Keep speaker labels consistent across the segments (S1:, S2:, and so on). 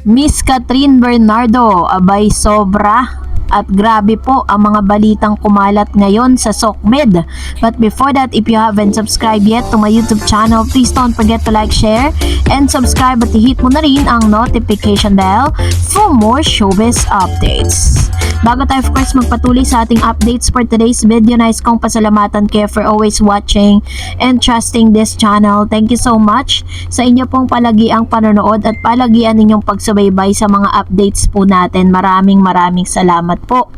S1: Miss Catherine Bernardo, abay sobra at grabe po ang mga balitang kumalat ngayon sa SOCMED. But before that, if you haven't subscribed yet to my YouTube channel, please don't forget to like, share, and subscribe at hit mo na rin ang notification bell for more showbiz updates. Bago tayo of course magpatuloy sa ating updates for today's video, nais kong pasalamatan kayo for always watching and trusting this channel. Thank you so much sa inyo pong palagiang panonood at palagian ninyong pagsubaybay sa mga updates po natin. Maraming salamat po.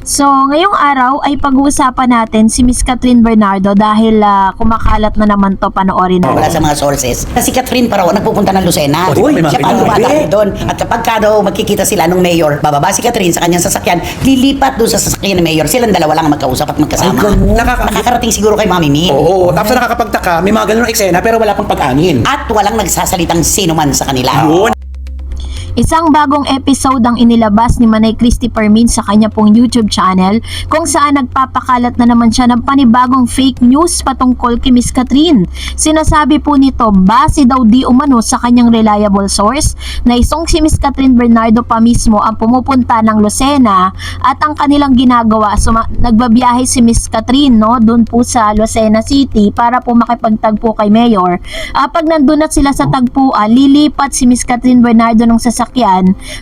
S1: So ngayong araw ay pag-uusapan natin si Miss Catherine Bernardo dahil kumakalat na naman to, panoorin natin.
S2: Wala sa mga sources. Si Catherine pa raw nagpupunta ng Lucena.
S3: Uy,
S2: siya pa dumadaan doon. At kapag ka daw magkikita sila nung mayor, bababa si Catherine sa kanyang sasakyan, lilipat doon sa sasakyan ng mayor. Silang dalawa lang magkausap at magkasama. Nakakarating siguro kay Mami Min.
S3: Oo, tapos nakakapagtaka, may mga ganun eksena pero wala pang pag-amin.
S2: At walang nagsasalitang sino man sa kanila.
S3: Yun.
S1: Isang bagong episode ang inilabas ni Manay Christy Permin sa kanya pong YouTube channel kung saan nagpapakalat na naman siya ng panibagong fake news patungkol kay Miss Catherine. Sinasabi po nito, base daw di umano sa kanyang reliable source na isang si Miss Catherine Bernardo pa mismo ang pumupunta ng Lucena at ang kanilang ginagawa, nagbabiyahe si Miss Catherine doon po sa Lucena City para po makipagtagpo kay Mayor. Pag nandun na sila sa tagpuan, lilipat si Miss Catherine Bernardo ng sasakyan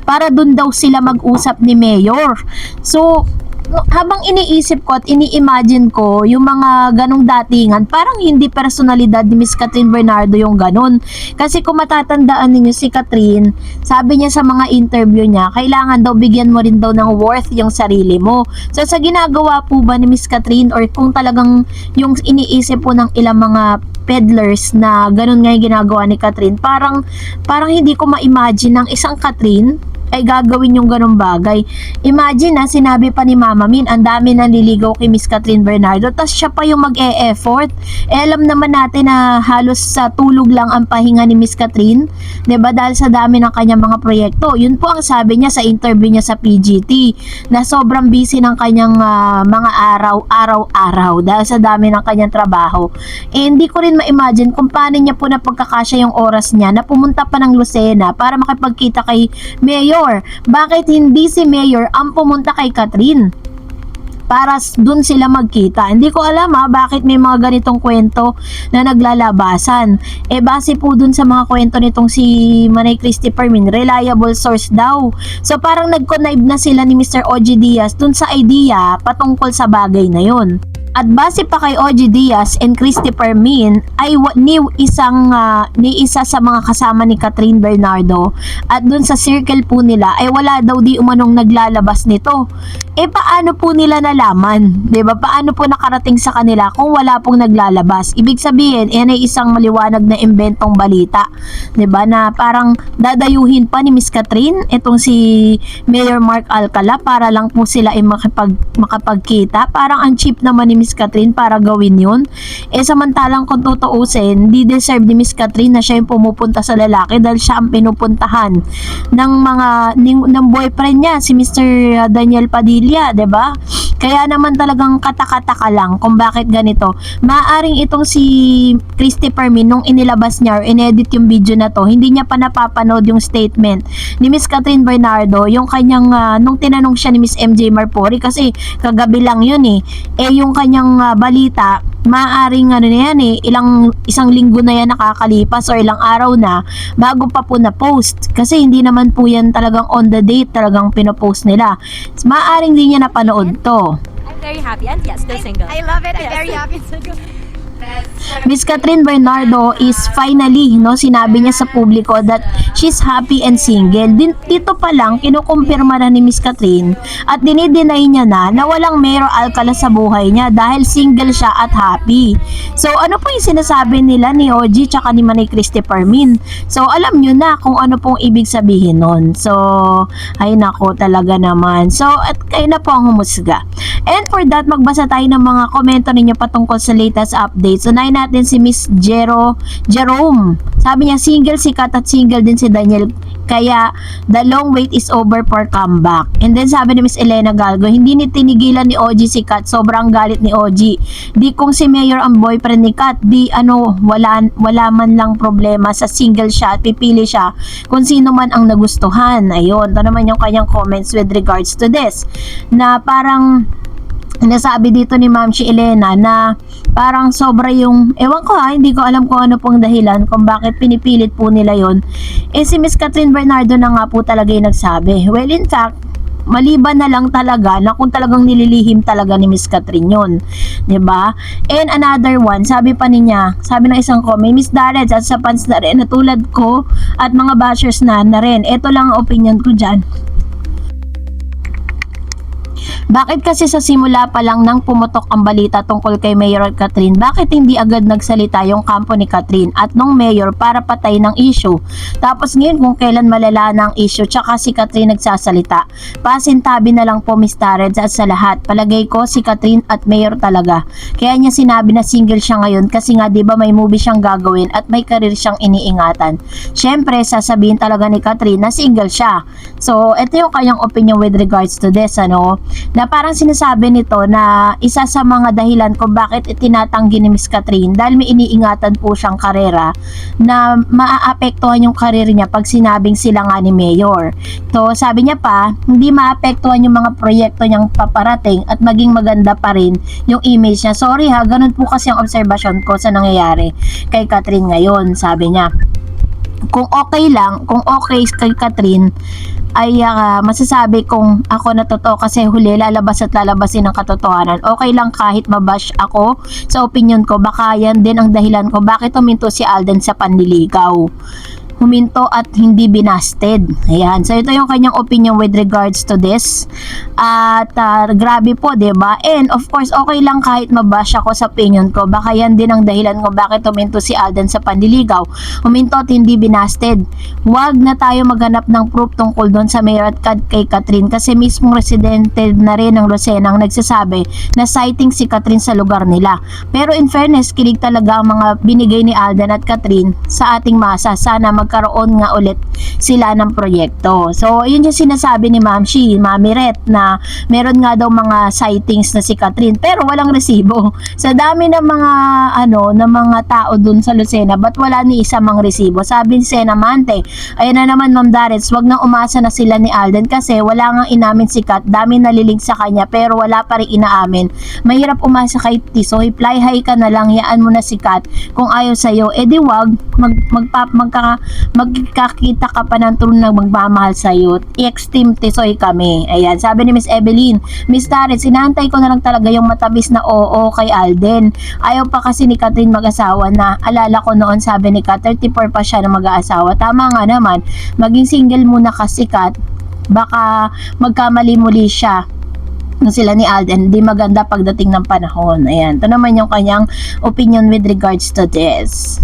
S1: para dun daw sila mag-usap ni Mayor. So habang iniisip ko at ini-imagine ko yung mga ganong datingan, parang hindi personalidad ni Miss Catherine Bernardo yung ganon. Kasi kung matatandaan ninyo si Catherine, sabi niya sa mga interview niya, kailangan daw bigyan mo rin daw ng worth yung sarili mo. So sa ginagawa po ba ni Miss Catherine, or kung talagang yung iniisip po ng ilang mga peddlers na ganun nga yung ginagawa ni Catherine, parang hindi ko ma-imagine ng isang Catherine ay gagawin yung ganung bagay. Imagine sinabi pa ni Mama Min, ang dami nang liligaw kay Miss Catherine Bernardo, tas siya pa yung mag-e-effort. Alam naman natin na halos sa tulog lang ang pahinga ni Miss Catherine, 'di ba? Dahil sa dami ng kanyang mga proyekto. Yun po ang sabi niya sa interview niya sa PGT, na sobrang busy ng kanyang mga araw-araw dahil sa dami ng kanyang trabaho. Hindi ko rin ma-imagine kung paano niya po napagkakasya yung oras niya na pumunta pa ng Lucena para makipagkita kay Mayor. Bakit hindi si Mayor ang pumunta kay Catherine para dun sila magkita? Hindi ko alam bakit may mga ganitong kwento na naglalabasan. Base po dun sa mga kwento nitong si Manay Christy Permin, reliable source daw. So parang nag-connive na sila ni Mr. OG Diaz dun sa idea patungkol sa bagay na yun. At base pa kay OG Diaz and Christy Permin ay ni isa sa mga kasama ni Catherine Bernardo at dun sa circle po nila ay wala daw di umanong naglalabas nito. Paano po nila nalaman? 'Di ba? Paano po nakarating sa kanila kung wala pong naglalabas? Ibig sabihin, ay isang maliwanag na imbentong balita, 'di ba? Na parang dadayuhin pa ni Miss Catherine itong si Mayor Mark Alcala para lang po sila ay makapagkita. Parang ang cheap naman ni Miss Catherine para gawin yun. Samantalang kung tutuusin, di deserve ni Miss Catherine na siya yung pumupunta sa lalaki dahil siya ang pinupuntahan ng boyfriend niya, si Mr. Daniel Padilla, 'di ba? Kaya naman talagang katakataka lang kung bakit ganito. Maaring itong si Christy Permin nung inilabas niya or inedit yung video na to, hindi niya pa napapanood yung statement ni Miss Catherine Bernardo, yung kanyang nung tinanong siya ni Miss MJ Marpori, kasi kagabi lang yun yung kanyang balita, maaaring isang linggo na yan nakakalipas or ilang araw na bago pa po na post, kasi hindi naman po yan talagang on the date talagang pinopost nila. Maaaring din niya napanood to.
S4: I'm very happy and yes, still single.
S5: I love it. I'm very happy and single.
S1: Miss Catherine Bernardo is finally, sinabi niya sa publiko that she's happy and single. Dito pa lang, kinukumpirma na ni Miss Catherine at dinideny niya na walang Mayor Alcala sa buhay niya dahil single siya at happy. So, ano po yung sinasabi nila ni OG tsaka ni Manay Christy Permin? So, alam nyo na kung ano pong ibig sabihin nun. So, ay nako talaga naman. So, at kayo na po ang humusga. And for that, magbasa tayo ng mga komento ninyo patungkol sa latest update updates. Unahin natin si Miss Jerome. Sabi niya, single si Kat at single din si Daniel. Kaya, the long wait is over for comeback. And then sabi ni Miss Elena Galgo, hindi ni tinigilan ni OG si Kat. Sobrang galit ni OG. Di kung si Mayor ang boyfriend ni Kat, di wala man lang problema sa single siya at pipili siya kung sino man ang nagustuhan. Ayun, ito naman yung kanyang comments with regards to this. Na parang nasabi dito ni Ma'am si Elena na parang sobra yung, ewan ko hindi ko alam kung ano pong dahilan kung bakit pinipilit po nila yon. Si Miss Catherine Bernardo na nga po talaga yung nagsabi. Well, in fact, maliban na lang talaga na kung talagang nililihim talaga ni Miss Catherine yun. 'Di ba? And another one, sabi pa niya, sabi ng isang comment, Miss Darrets at sa fans na rin na tulad ko at mga bashers na rin. Ito lang ang opinion ko dyan. Bakit kasi sa simula pa lang nang pumutok ang balita tungkol kay Mayor Catherine, bakit hindi agad nagsalita yung kampo ni Catherine at nung mayor para patay ng issue? Tapos ngayon kung kailan malala na ang issue tsaka si Catherine nagsasalita. Pasintabi na lang po Miss Tareds at sa lahat. Palagay ko si Catherine at mayor talaga. Kaya niya sinabi na single siya ngayon kasi nga 'di ba may movie siyang gagawin at may career siyang iniingatan. Syempre sasabihin talaga ni Catherine na single siya. So ito yung kanyang opinion with regards to this na parang sinasabi nito na isa sa mga dahilan kung bakit itinatanggi ni Miss Catherine dahil may iniingatan po siyang karera na maaapektuhan yung karir niya pag sinabing sila nga ni Mayor. So sabi niya pa, hindi maapektuhan yung mga proyekto niyang paparating at maging maganda pa rin yung image niya. Sorry ganun po kasi ang obserbasyon ko sa nangyayari kay Catherine ngayon, sabi niya. Kung okay lang, kung okay kay Catherine, ay masasabi kong ako na totoo kasi huli lalabas at lalabasin ang katotohanan. Okay lang kahit mabash ako sa opinion ko, baka yan din ang dahilan ko bakit huminto si Alden sa panliligaw. Huminto at hindi binasted. Ayan. So, ito yung kanyang opinion with regards to this. At, grabe po, diba? And, of course, okay lang kahit mabash ako sa opinion ko. Baka yan din ang dahilan ko bakit huminto si Alden sa panliligaw. Huminto at hindi binasted. Huwag na tayo maghanap ng proof tungkol doon sa mayor at kay Catherine kasi mismong residente na rin ng Lucena ang nagsasabi na sighting si Catherine sa lugar nila. Pero in fairness, kilig talaga ang mga binigay ni Alden at Catherine sa ating masa. Sana magkaroon nga ulit sila ng proyekto. So, yun yung sinasabi ni Ma'am Mami Ret na meron nga daw mga sightings na si Catherine pero walang resibo. Sa dami ng mga ng mga tao dun sa Lucena, ba't wala ni isa mang resibo? Sabi ni Senamante, ayun na naman Ma'am Darrets, wag nang umasa na sila ni Alden kasi wala ngang inamin si Kat, dami nalilig sa kanya pero wala pa rin inaamin. Mahirap umasa kay Tisoy, fly high ka na lang, yaan mo na si Kat. Kung ayaw sa'yo, edi wag, magkakita ka pa ng true na magmamahal sa'yo. I-extreme Tisoy kami. Ayan, sabi ni Miss Evelyn, Miss Tarrets, sinantay ko na lang talaga yung matabis na oo kay Alden. Ayaw pa kasi ni Catherine mag-asawa na. Alala ko noon, sabi ni Kat, 34 pa siya na mag-aasawa. Tama nga naman, maging single muna kasi Kat, baka magkamali muli siya na sila ni Alden, di maganda pagdating ng panahon. Ayan, ito naman yung kanyang opinion with regards to this.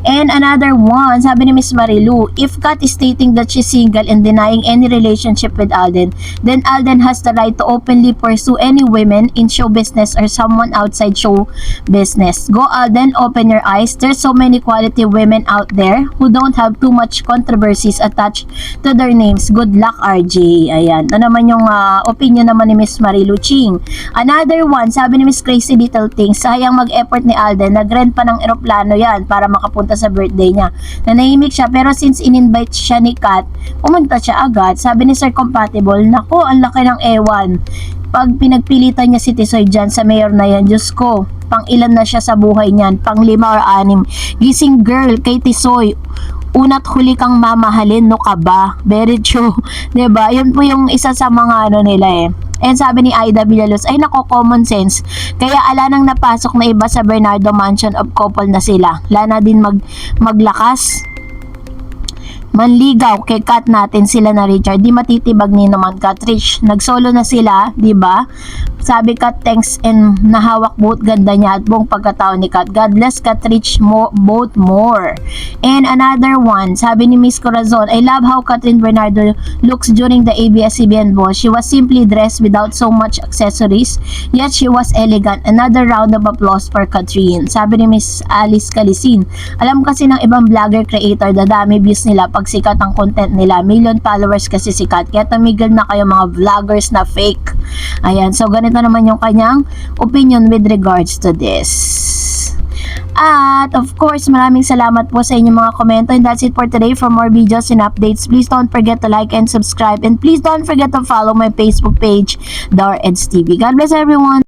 S1: And another one, sabi ni Miss Marilu, if Kat is stating that she's single and denying any relationship with Alden, then Alden has the right to openly pursue any women in show business or someone outside show business. Go Alden, open your eyes. There's so many quality women out there who don't have too much controversies attached to their names. Good luck, RJ. Ayan, ito naman yung opinion naman ni Miss Marilu Ching. Another one, sabi ni Miss Crazy Little Things, sayang mag-effort ni Alden, nag-rent pa ng eroplano yan para makapunta sa birthday niya. Nanahimik siya pero since in-invite siya ni Kat, pumunta siya agad. Sabi ni Sir Compatible, nako, ang laki ng ewan. Pag pinagpilitan niya si Tisoy dyan sa mayor na yan, Diyos ko, pang ilan na siya sa buhay niyan, pang 5 or 6. Gising girl kay Tisoy, una't huli kang mamahalin, no ka ba? Very true. Diba? Yun po yung isa sa mga nila And sabi ni Aida Villalos, ay nako, common sense. Kaya ala nang napasok na iba sa Bernardo Mansion of couple na sila. Lana din maglakas. manligaw kay Kat natin sila na Richard. Di matitibag ni naman Kat. Rich, nagsolo na sila, di ba? Sabi Kat, thanks and nahawak buot ganda niya at buong pagkatao ni Kat. God bless Kat Rich both more. And another one, sabi ni Miss Corazon, I love how Catherine Bernardo looks during the ABS-CBN ball. She was simply dressed without so much accessories, yet she was elegant. Another round of applause for Catherine. Sabi ni Miss Alice Calisin, alam kasi ng ibang vlogger creator, dadami views nila pag sikat ang content nila. Million followers kasi sikat. Kaya tumigil na kayo mga vloggers na fake. Ayan, so ganito naman yung kanyang opinion with regards to this. At of course, maraming salamat po sa inyong mga komento, and that's it for today. For more videos and updates, please don't forget to like and subscribe, and please don't forget to follow my Facebook page, Dar Eds TV. God bless everyone.